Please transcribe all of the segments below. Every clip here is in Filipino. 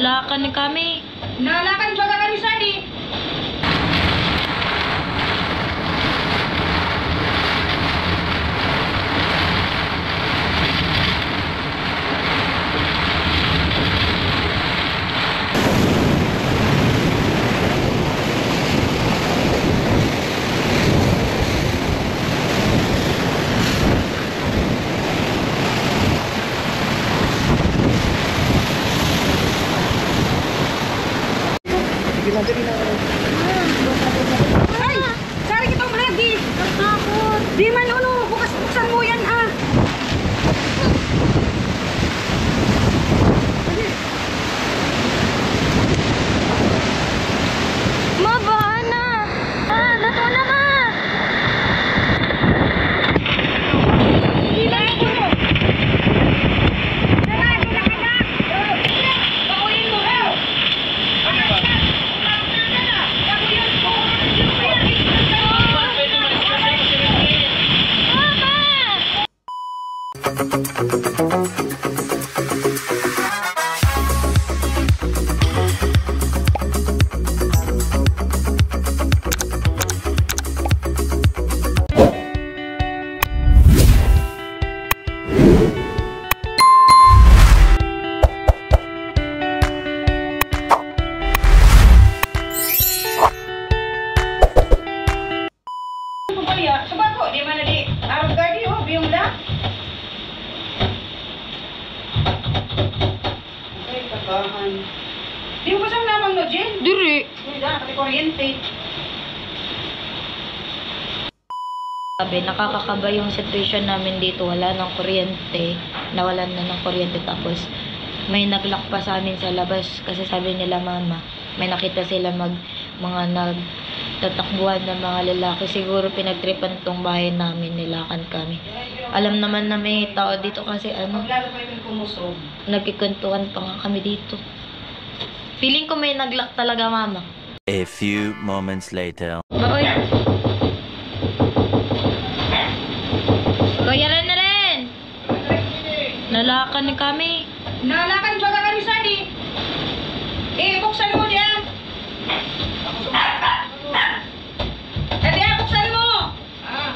Nalakan kami. Nalakan baga kami sani. Ay! Sari kitang lagi! Natakot. Di man uno! Buksan mo yan ah! Ma, baka na. Dato na ka. Ilan ko! Bakuyin mo! Sebab di mana di Arab Gadi oh biung dah. Ay kakahan. Di mo pasang namang no Jen? Diri. Di dah pati kuryente. Sabi, nakakakaba yung situation namin dito. Wala ng kuryente. Nawalan na ng kuryente. Tapos, may naglock pa sa amin sa labas. Kasi sabi nila, mama, may nakita sila mga nagtatakbuhan ng mga lalaki. Siguro pinagtripan tong bahay namin. Nilakan kami. Alam naman na may tao dito kasi Maglalo pa yung kumusog. nagkikwentuhan pa nga kami dito. Feeling ko may naglock talaga, mama. A few moments later. Baoy. Bayaran na rin. Nalakan kami. Nalakan baga kami sani. Buksan mo diyan. Buksan mo.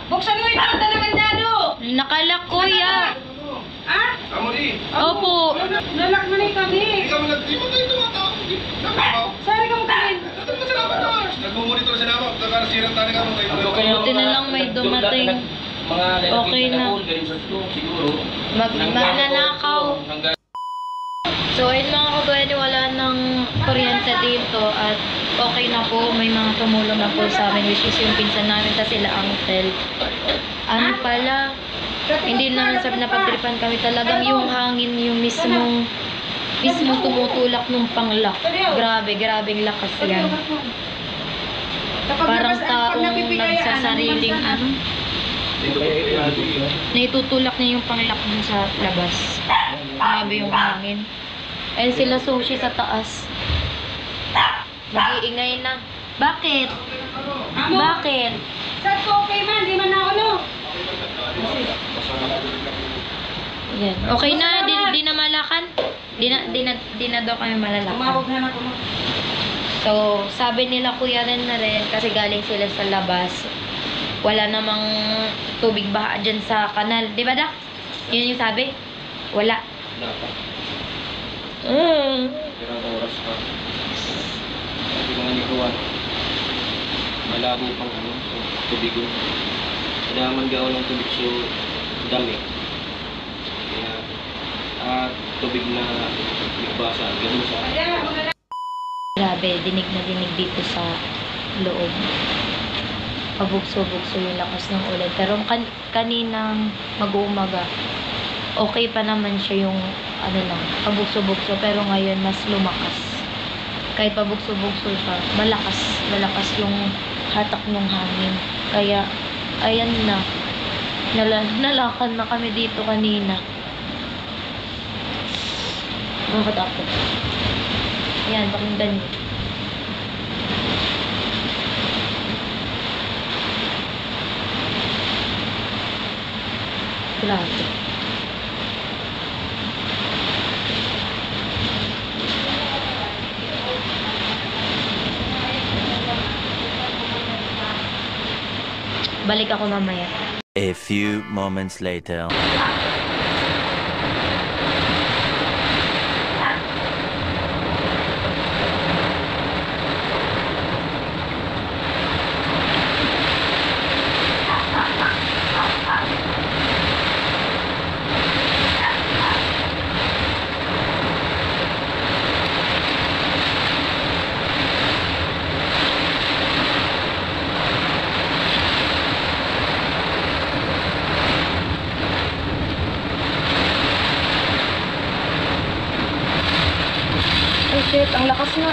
Buksan mo yung porta ng kandado. Nakalak, kuya. Ha? Kamu di? Opo. Nalak na rin kami. Hindi ka mo tayo tumatawag. Sari ka mo kami. Nagmumonitor sa nama. Baka nasirang tali ka mo tayo. Buti na lang may dumating. Okay na. Magnanakaw. So, ayun mga kabayan, wala ng kuryente dito at okay na po. May mga tumulong na po sa amin, which is yung pinsan namin sa sila uncle. Ano pala, hindi naman sabi na pagtripan kami, talagang yung hangin, yung mismo tumutulak nung panglak. Grabing lakas yan. Parang taong nagsasariling naitutulak niya yung panglak dun sa labas. Grabe yung hangin. Ayun sila sushi sa taas. Nag-iingay na. Bakit? Bakit? Saan ko okay man? Di man na ano? Yan. Okay na? Di na malakan? Di na daw kami malalakan. Tumawag na ako mo. So, sabi nila kuya rin na rin kasi galing sila sa labas. Wala namang tubig baha dyan sa kanal. Di ba da? Yun yung sabi? Wala. Pirang oras pa. Hindi mga nikuhan. Malabo pang tubig ko. Kailangan gawa ng tubig so dami. Kaya tubig na nagbasa. Ganun sa Grabe, dinig na dinig dito sa loob. Pabugso-bugso yung lakas ng ulan. Pero kaninang mag-uumaga, okay pa naman siya yung pabugso-bugso. Pero ngayon, mas lumakas. Kahit pabugso-bugso siya, malakas yung hatak ng hangin. Kaya, ayan na. Nalakan na kami dito kanina. Nakakatakot. Ayan, pakinggan niyo. Grabe. Balik ako mamaya. A few moments later. Ay shit, ang lakas na.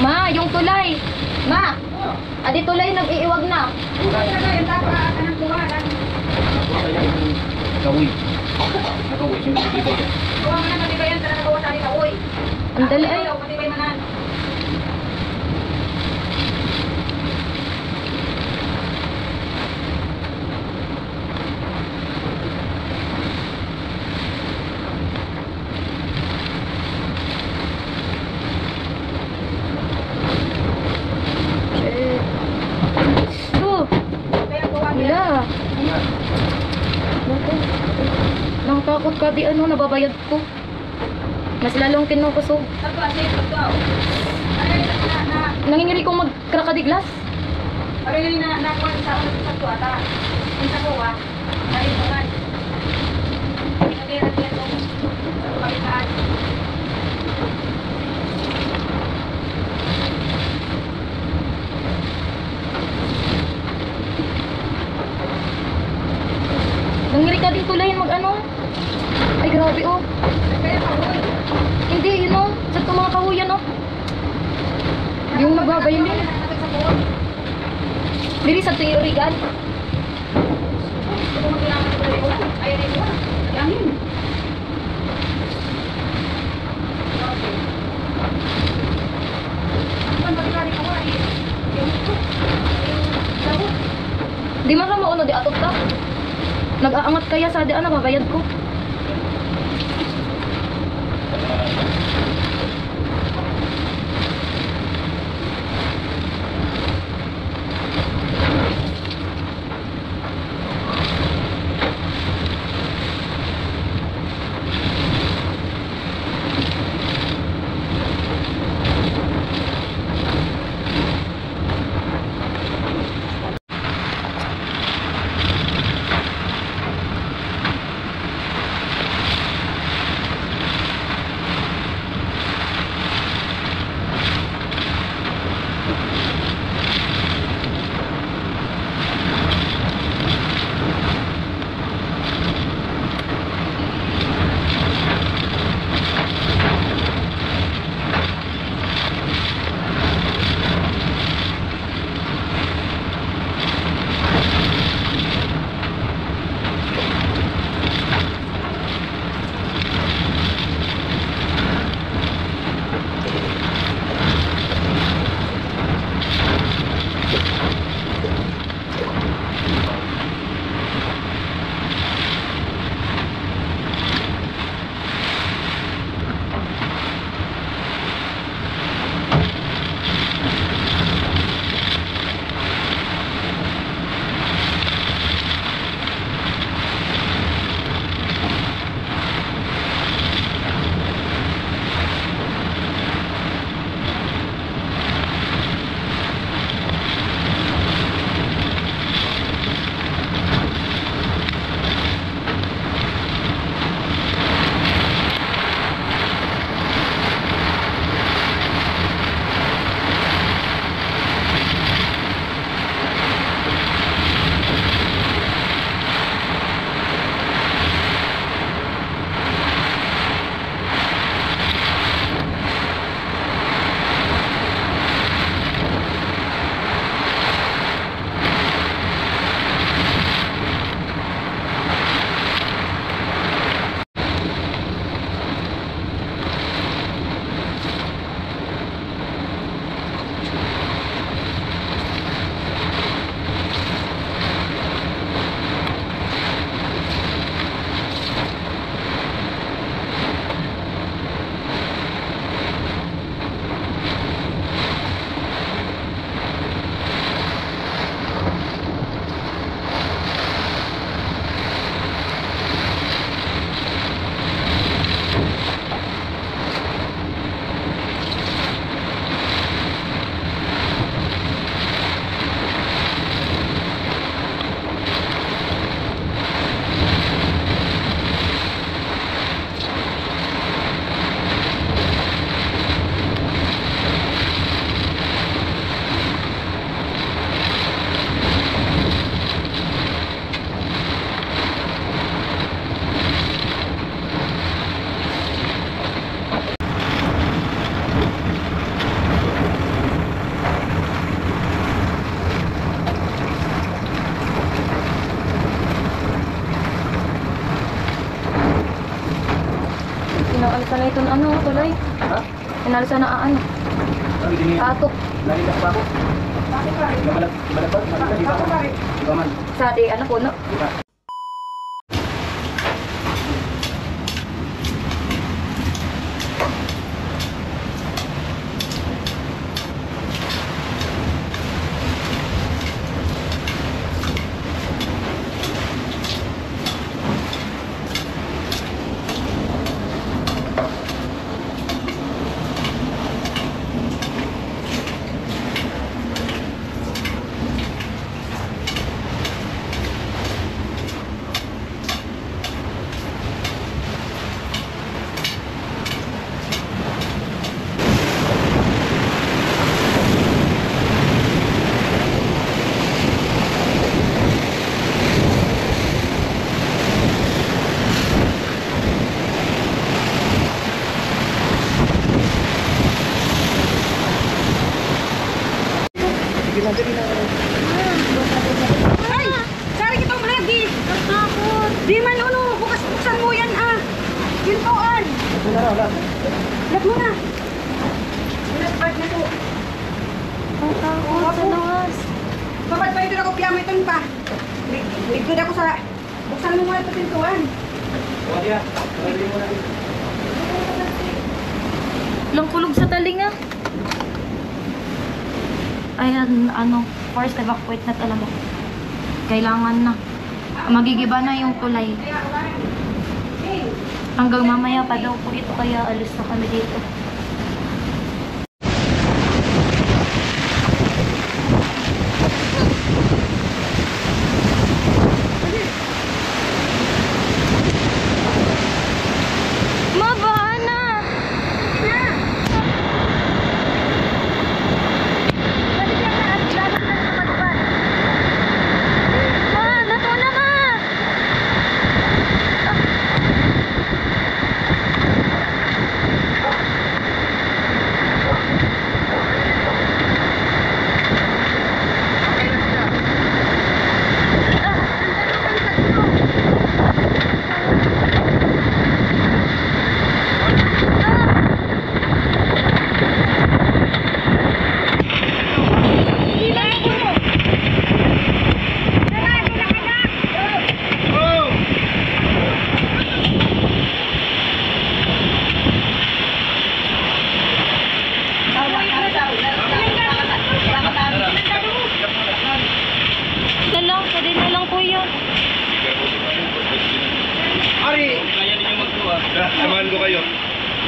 Ma, yung tulay. Ma, adi tulay nag-iiwag na. Kawi. Nakawi siya ng bibig. Ang dali ay. Shit. Oh, wala. Naku. Nang takot ka di ano, nababayad ko. Mas lalong kinukusog. Nangingiri kong magkrakadiglas. Nangingiri ka din tulayin mag ano. Ay grabe oh. Hindi, yun oh. Sa itong mga kahuyan oh. Yung nagbabaylin. Dili sa tuyo rigan. Di man ka mauna di atot ka. Nag-aangat kaya sa di ano, babayad ko. ano, tuloy. Ha? Inalsa na ano. Ano gini? Katok. Lagi ka pa ako. Bakit pare? Balabag, di ba? Bakit pare? Di ba man? Sa di, ano puno. Di ba? Ay! Sari kitang lagi! Takot. Di man uno, buksan mo yan ah! Gintoan! Lag mo na! Pinag-part na to. Takot sa lawas. Kapag pa ito na ko piyamiton pa. Ligod ako sa... Buksan mo muna ito pintuan. O, diya. Pwede mo na. Lang kulog sa talinga. Ayan, ano, forced evacuate na talaga. Kailangan na. Magigiba na yung tulay. Hanggang mamaya pa daw po ito, kaya alis na kami dito. Mabaan na! Ma, nato na ma! Pwede na lang kuya. Ari, Samahan ko kayo.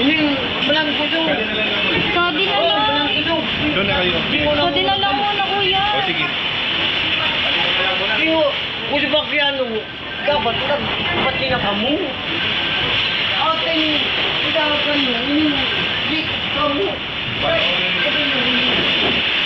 ini belang puso. Kali na lang ako. Kadi na lang. Belang puso. Doon na kayo. Kadi na lang muna kuya. O sige. Iyo, kung si Bakiano, dapat pati na kamu. Atin, kita akan ini, di kamu. Bye.